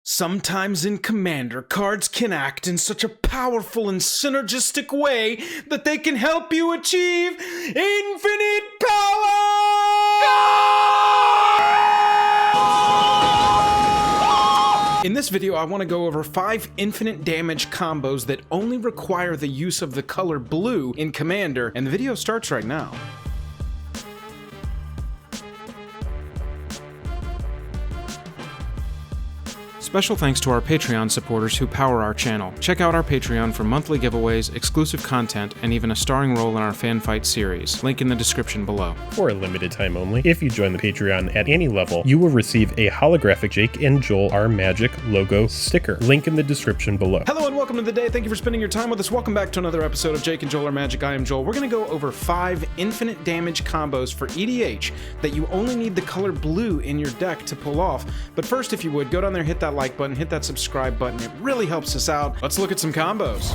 Sometimes in Commander, cards can act in such a powerful and synergistic way that they can help you achieve infinite power! In this video, I want to go over 5 infinite damage combos that only require the use of the color blue in Commander, and the video starts right now. Special thanks to our Patreon supporters who power our channel. Check out our Patreon for monthly giveaways, exclusive content, and even a starring role in our fan fight series. Link in the description below. For a limited time only, if you join the Patreon at any level, you will receive a holographic Jake and Joel Are Magic logo sticker. Link in the description below. Hello and welcome to the day. Thank you for spending your time with us. Welcome back to another episode of Jake and Joel Are Magic. I am Joel. We're going to go over 5 infinite damage combos for EDH that you only need the color blue in your deck to pull off. But first, if you would, go down there, hit that like button, hit that subscribe button. It really helps us out. Let's look at some combos.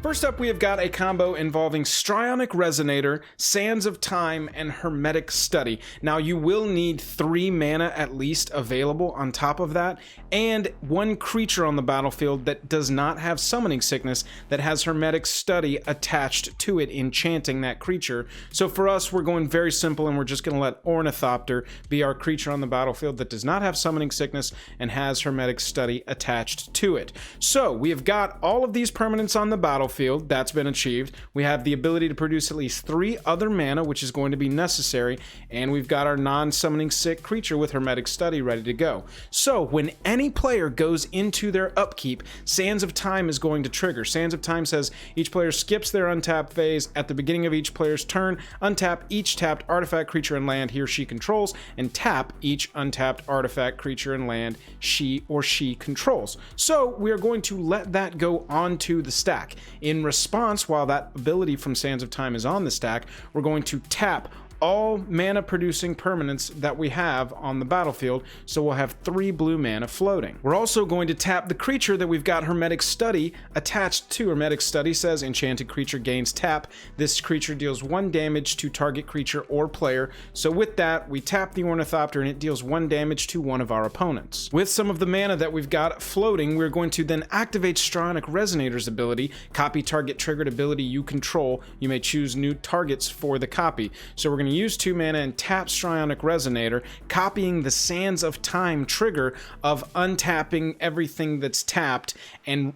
First up, we have got a combo involving Strionic Resonator, Sands of Time, and Hermetic Study. Now, you will need 3 mana at least available on top of that, and 1 creature on the battlefield that does not have Summoning Sickness that has Hermetic Study attached to it, enchanting that creature. So for us, we're going very simple, and we're just going to let Ornithopter be our creature on the battlefield that does not have Summoning Sickness and has Hermetic Study attached to it. So we have got all of these permanents on the battlefield. That's been achieved. We have the ability to produce at least 3 other mana, which is going to be necessary, and we've got our non-summoning sick creature with Hermetic Study ready to go. So when any player goes into their upkeep, Sands of Time is going to trigger. Sands of Time says each player skips their untap phase at the beginning of each player's turn, untap each tapped artifact, creature, and land he or she controls, and tap each untapped artifact, creature, and land she or she controls. So we are going to let that go onto the stack. In response, while that ability from Sands of Time is on the stack, we're going to tap all mana producing permanents that we have on the battlefield, so we'll have 3 blue mana floating. We're also going to tap the creature that we've got Hermetic Study attached to. Hermetic Study says enchanted creature gains tap. This creature deals 1 damage to target creature or player. So with that, we tap the Ornithopter and it deals 1 damage to one of our opponents. With some of the mana that we've got floating, we're going to then activate Strionic Resonator's ability, copy target triggered ability you control. You may choose new targets for the copy. So we're going to use 2 mana and tap Strionic Resonator, copying the Sands of Time trigger of untapping everything that's tapped and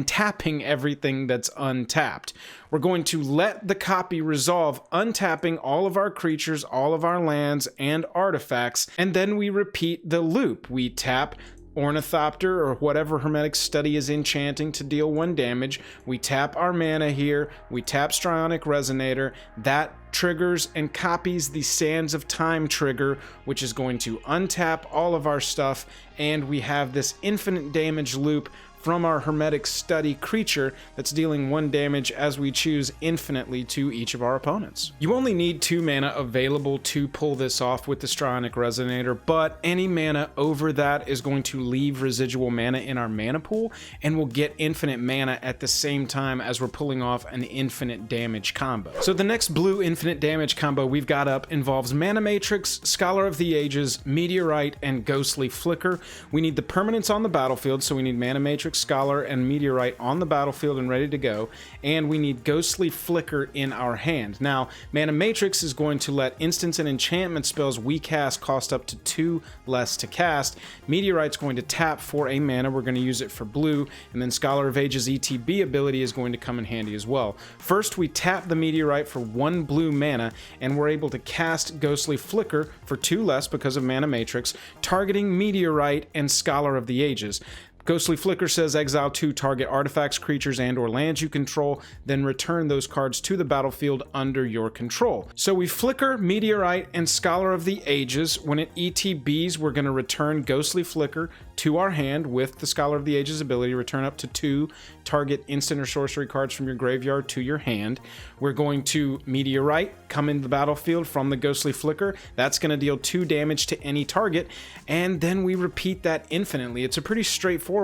tapping everything that's untapped. We're going to let the copy resolve, untapping all of our creatures, all of our lands, and artifacts, and then we repeat the loop. We tap Ornithopter or whatever Hermetic Study is enchanting to deal 1 damage. We tap our mana here. We tap Strionic Resonator. That triggers and copies the Sands of Time trigger, which is going to untap all of our stuff, and we have this infinite damage loop from our Hermetic Study creature that's dealing 1 damage as we choose infinitely to each of our opponents. You only need 2 mana available to pull this off with the Strionic Resonator, but any mana over that is going to leave residual mana in our mana pool, and we'll get infinite mana at the same time as we're pulling off an infinite damage combo. So the next blue infinite damage combo we've got up involves Mana Matrix, Scholar of the Ages, Meteorite, and Ghostly Flicker. We need the permanents on the battlefield, so we need Mana Matrix, Scholar, and Meteorite on the battlefield and ready to go, and we need Ghostly Flicker in our hand. Now, Mana Matrix is going to let instants and enchantment spells we cast cost up to 2 less to cast. Meteorite's going to tap for a mana. We're going to use it for blue, and then Scholar of Ages ETB ability is going to come in handy as well. First, we tap the Meteorite for 1 blue mana, and we're able to cast Ghostly Flicker for 2 less because of Mana Matrix, targeting Meteorite and Scholar of the Ages. Ghostly Flicker says exile 2 target artifacts, creatures, and or lands you control, then return those cards to the battlefield under your control. So we flicker Meteorite and Scholar of the Ages. When it ETBs, we're going to return Ghostly Flicker to our hand with the Scholar of the Ages ability, return up to 2 target instant or sorcery cards from your graveyard to your hand. We're going to Meteorite, come into the battlefield from the Ghostly Flicker. That's going to deal 2 damage to any target, and then we repeat that infinitely. It's a pretty straightforward.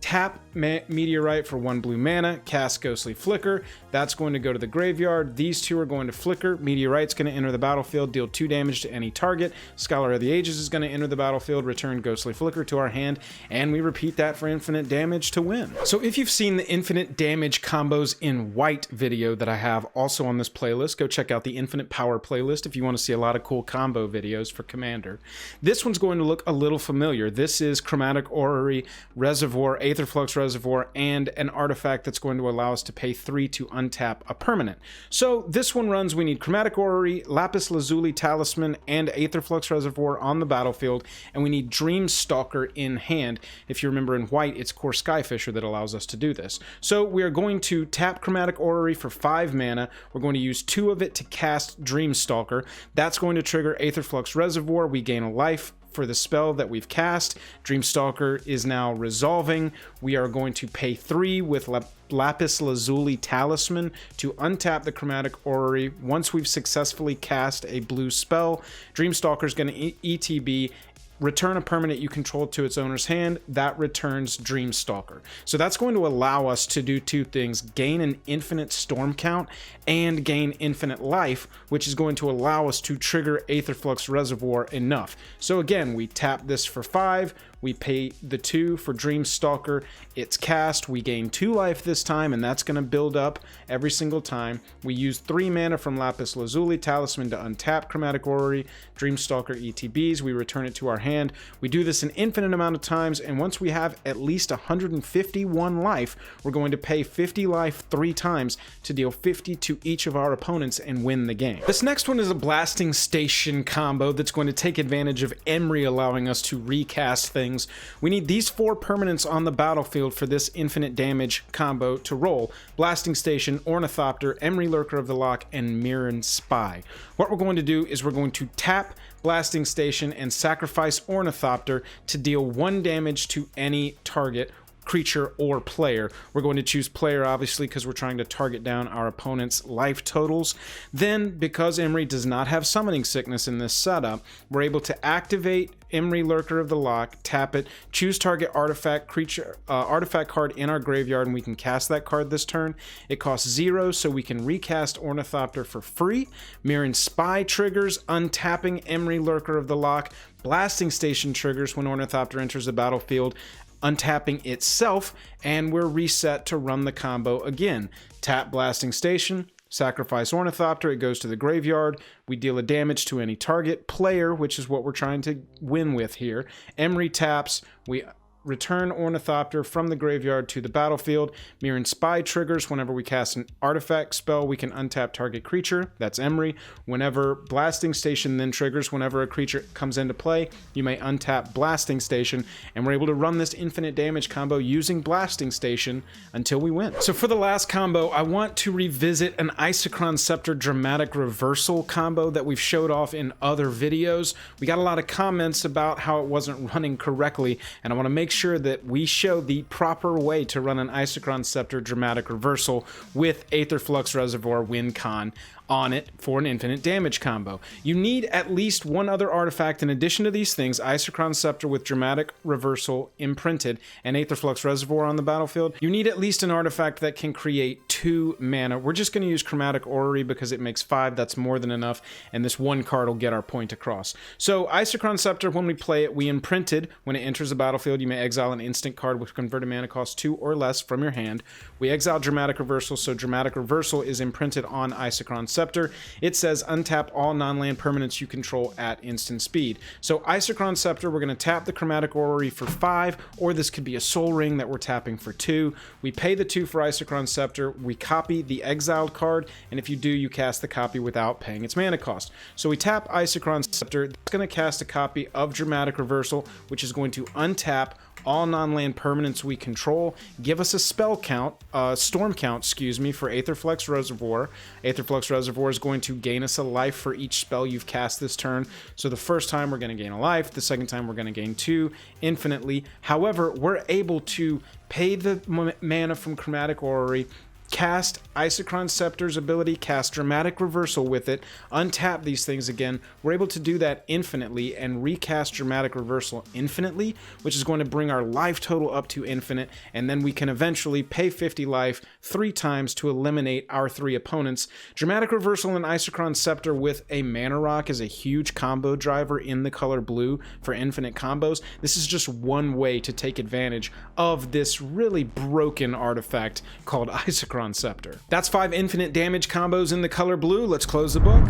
tap Meteorite for 1 blue mana, cast Ghostly Flicker. That's going to go to the graveyard. These 2 are going to flicker. Meteorite's going to enter the battlefield, deal 2 damage to any target. Scholar of the Ages is going to enter the battlefield, return Ghostly Flicker to our hand, and we repeat that for infinite damage to win. So if you've seen the infinite damage combos in white video that I have also on this playlist, go check out the Infinite Power playlist if you want to see a lot of cool combo videos for Commander. This one's going to look a little familiar. This is Chromatic Orry, Reservoir, Aetherflux Reservoir, and an artifact that's going to allow us to pay 3 to untap a permanent. So this one runs, we need Chromatic Orry, Lapis Lazuli Talisman, and Aetherflux Reservoir on the battlefield, and we need Dreamstalker in hand. If you remember in white, it's Core Skyfisher that allows us to do this. So we are going to tap Chromatic Orry for 5 mana. We're going to use 2 of it to cast Dreamstalker. That's going to trigger Aetherflux Reservoir. We gain a life for the spell that we've cast. Dreamstalker is now resolving. We are going to pay 3 with Lapis Lazuli Talisman to untap the Chromatic Orry. Once we've successfully cast a blue spell, Dreamstalker is going to ETB, return a permanent you control to its owner's hand. That returns Dreamstalker. So that's going to allow us to do 2 things: gain an infinite storm count and gain infinite life, which is going to allow us to trigger Aetherflux Reservoir enough. So again, we tap this for 5, we pay the 2 for Dreamstalker, it's cast, we gain 2 life this time, and that's going to build up every single time. We use 3 mana from Lapis Lazuli Talisman to untap Chromatic Orry, Dreamstalker ETBs, we return it to our hand. We do this an infinite amount of times, and once we have at least 151 life, we're going to pay 50 life 3 times to deal 50 to each of our opponents and win the game. This next one is a Blasting Station combo that's going to take advantage of Emry allowing us to recast things. We need these 4 permanents on the battlefield for this infinite damage combo to roll: Blasting Station, Ornithopter, Emry Lurker of the Loch, and Mirren Spy. What we're going to do is we're going to tap Blasting Station and sacrifice Ornithopter to deal 1 damage to any target, creature, or player. We're going to choose player, obviously, because we're trying to target down our opponent's life totals. Then, because Emry does not have Summoning Sickness in this setup, we're able to activate Emry Lurker of the Loch, tap it, choose target artifact creature, artifact card in our graveyard, and we can cast that card this turn. It costs 0, so we can recast Ornithopter for free. Mirren Spy triggers, untapping Emry Lurker of the Loch. Blasting Station triggers when Ornithopter enters the battlefield, untapping itself, and we're reset to run the combo again. Tap Blasting Station, sacrifice Ornithopter, it goes to the graveyard, we deal a damage to any target player, which is what we're trying to win with here. Emry taps, we return Ornithopter from the graveyard to the battlefield. Mirren Spy triggers whenever we cast an artifact spell, we can untap target creature, that's Emry. Whenever Blasting Station then triggers, whenever a creature comes into play, you may untap Blasting Station, and we're able to run this infinite damage combo using Blasting Station until we win. So for the last combo, I want to revisit an Isochron Scepter Dramatic Reversal combo that we've showed off in other videos. We got a lot of comments about how it wasn't running correctly, and I want to make sure that we show the proper way to run an Isochron Scepter Dramatic Reversal with Aetherflux Reservoir Win Con on it for an infinite damage combo. You need at least 1 other artifact in addition to these things: Isochron Scepter with Dramatic Reversal imprinted and Aetherflux Reservoir on the battlefield. You need at least an artifact that can create 2 mana. We're just going to use Chromatic Orry because it makes 5. That's more than enough, and this 1 card will get our point across. So Isochron Scepter, when we play it, we imprinted. When it enters the battlefield, you may exile an instant card with converted mana cost 2 or less from your hand. We exile Dramatic Reversal, so Dramatic Reversal is imprinted on Isochron Scepter. It says untap all non-land permanents you control at instant speed. So Isochron Scepter, we're going to tap the Chromatic Orry for 5, or this could be a Soul Ring that we're tapping for 2. We pay the 2 for Isochron Scepter, we copy the exiled card, and if you do, you cast the copy without paying its mana cost. So we tap Isochron Scepter, that's going to cast a copy of Dramatic Reversal, which is going to untap all non-land permanents we control, give us a spell count, storm count, excuse me, for Aetherflux Reservoir. Aetherflux Reservoir is going to gain us a life for each spell you've cast this turn. So the first time we're going to gain a life, the second time we're going to gain 2 infinitely. However, we're able to pay the mana from Chromatic Orry, cast Isochron Scepter's ability, cast Dramatic Reversal with it, untap these things again. We're able to do that infinitely and recast Dramatic Reversal infinitely, which is going to bring our life total up to infinite, and then we can eventually pay 50 life 3 times to eliminate our 3 opponents. Dramatic Reversal and Isochron Scepter with a Mana Rock is a huge combo driver in the color blue for infinite combos. This is just one way to take advantage of this really broken artifact called Isochron Scepter. That's 5 infinite damage combos in the color blue. Let's close the book.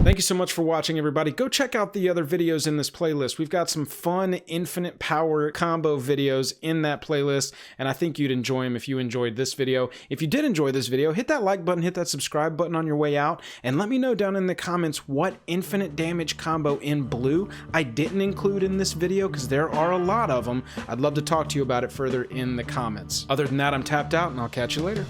Thank you so much for watching, everybody. Go check out the other videos in this playlist. We've got some fun infinite power combo videos in that playlist, and I think you'd enjoy them if you enjoyed this video. If you did enjoy this video, hit that like button, hit that subscribe button on your way out, and let me know down in the comments what infinite damage combo in blue I didn't include in this video, because there are a lot of them. I'd love to talk to you about it further in the comments. Other than that, I'm tapped out, and I'll catch you later.